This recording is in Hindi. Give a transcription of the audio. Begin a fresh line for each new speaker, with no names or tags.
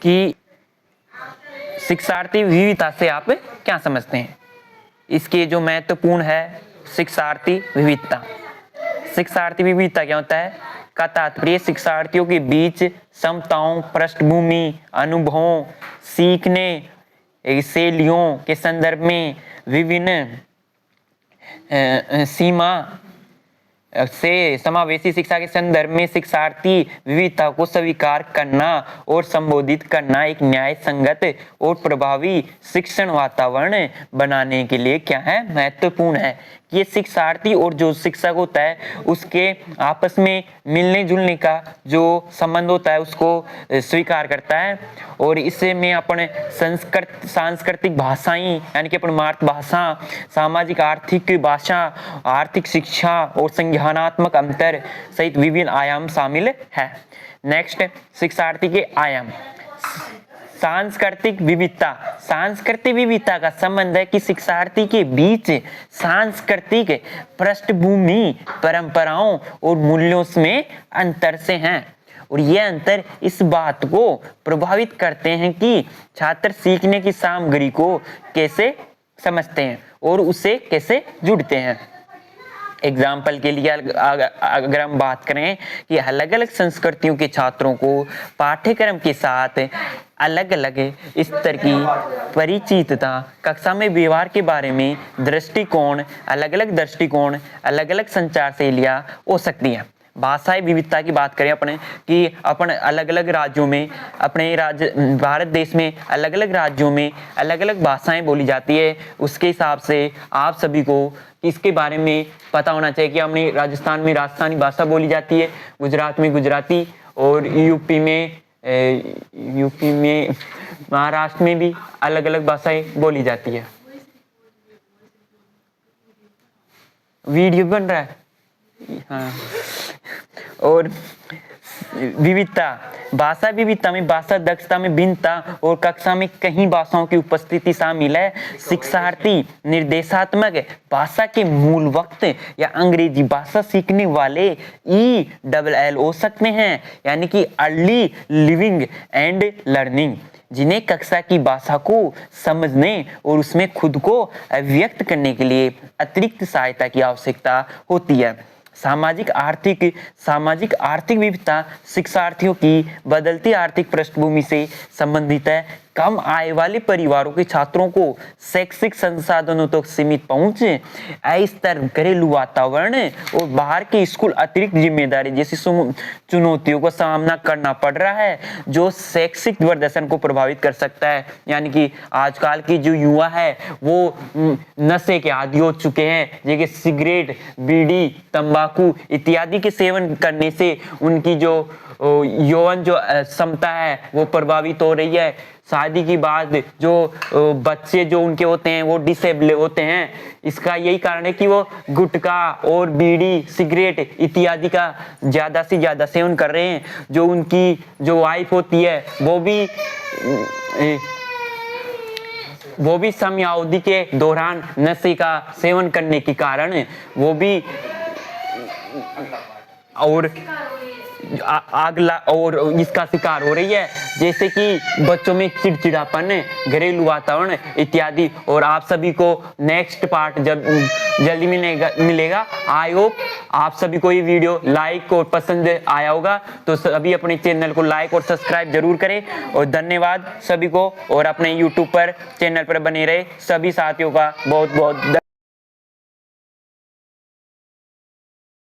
कि शिक्षार्थी विविधता से आप क्या समझते हैं। इसके जो महत्वपूर्ण है शिक्षार्थी विविधता। शिक्षार्थी विविधता क्या होता है का तात्पर्य शिक्षार्थियों के बीच क्षमताओं, पृष्ठभूमि, अनुभवों, सीखने शैलियों के संदर्भ में विभिन्न सीमा से समावेशी शिक्षा के संदर्भ में शिक्षार्थी विविधता को स्वीकार करना और संबोधित करना एक न्याय संगत और प्रभावी शिक्षण वातावरण बनाने के लिए क्या है महत्वपूर्ण है। ये शिक्षार्थी और जो शिक्षक होता है उसके आपस में मिलने जुलने का जो संबंध होता है उसको स्वीकार करता है। और इससे में अपने सांस्कृतिक भाषाएं यानी कि अपनी मातृभाषा, सामाजिक आर्थिक भाषा, आर्थिक शिक्षा और संज्ञानात्मक अंतर सहित विभिन्न आयाम शामिल है। नेक्स्ट, शिक्षार्थी के आयाम। सांस्कृतिक विविधता। सांस्कृतिक विविधता का संबंध है कि शिक्षार्थी के बीच सांस्कृतिक पृष्ठभूमि, परंपराओं और मूल्यों में अंतर से हैं और ये अंतर इस बात को प्रभावित करते हैं कि छात्र सीखने की सामग्री को कैसे समझते हैं और उससे कैसे जुड़ते हैं। एग्जाम्पल के लिए अगर हम बात करें कि अलग अलग संस्कृतियों के छात्रों को पाठ्यक्रम के साथ अलग अलग स्तर की परिचितता, कक्षा में व्यवहार के बारे में दृष्टिकोण, अलग अलग संचार शैलियाँ हो सकती हैं। भाषाई विविधता की बात करें अपने कि अपन अलग अलग राज्यों में, अपने राज्य भारत देश में अलग अलग राज्यों में अलग अलग भाषाएं बोली जाती है। उसके हिसाब से आप सभी को इसके बारे में पता होना चाहिए कि अपने राजस्थान में राजस्थानी भाषा बोली जाती है, गुजरात में गुजराती और यूपी में महाराष्ट्र में भी अलग अलग भाषाएं बोली जाती है। वीडियो बन रहा है हाँ। और विविधता, भाषा विविधता में भाषा दक्षता में भिन्नता और कक्षा में कई भाषाओं की उपस्थिति शामिल है। शिक्षार्थी निर्देशात्मक भाषा के मूल वक्त या अंग्रेजी भाषा सीखने वाले ELL हो सकते हैं, यानी कि अर्ली लिविंग एंड लर्निंग, जिन्हें कक्षा की भाषा को समझने और उसमें खुद को अभिव्यक्त करने के लिए अतिरिक्त सहायता की आवश्यकता होती है। सामाजिक आर्थिक विविधता शिक्षार्थियों की बदलती आर्थिक पृष्ठभूमि से संबंधित है। कम आय वाले परिवारों के छात्रों को शैक्षिक संसाधनों तक सीमित पहुंच, अस्थिर घरेलू वातावरण और बाहर के स्कूल अतिरिक्त जिम्मेदारी जैसी चुनौतियों का सामना करना पड़ रहा है, जो शैक्षिक प्रदर्शन को प्रभावित कर सकता है। यानी कि आजकल की जो युवा है वो नशे के आदी हो चुके हैं, जैसे सिगरेट, बीड़ी, तंबाकू इत्यादि के सेवन करने से उनकी जो यौवन जो क्षमता है वो प्रभावित हो रही है। शादी के बाद जो बच्चे जो उनके होते हैं वो डिसेबल होते हैं। इसका यही कारण है कि वो गुटखा और बीड़ी, सिगरेट इत्यादि का ज्यादा से ज्यादा सेवन कर रहे हैं। जो उनकी जो वाइफ होती है वो भी समयावधि के दौरान नशे का सेवन करने के कारण वो भी और इसका शिकार हो रही है, जैसे कि बच्चों में चिड़चिड़ापन, घरेलू वातावरण इत्यादि। और आप सभी को नेक्स्ट पार्ट जल्दी मिलेगा। आई होप आप सभी को ये वीडियो लाइक और पसंद आया होगा, तो सभी अपने चैनल को लाइक और सब्सक्राइब जरूर करें। और धन्यवाद सभी को, और अपने यूट्यूब पर चैनल पर बने रहे सभी साथियों का बहुत बहुत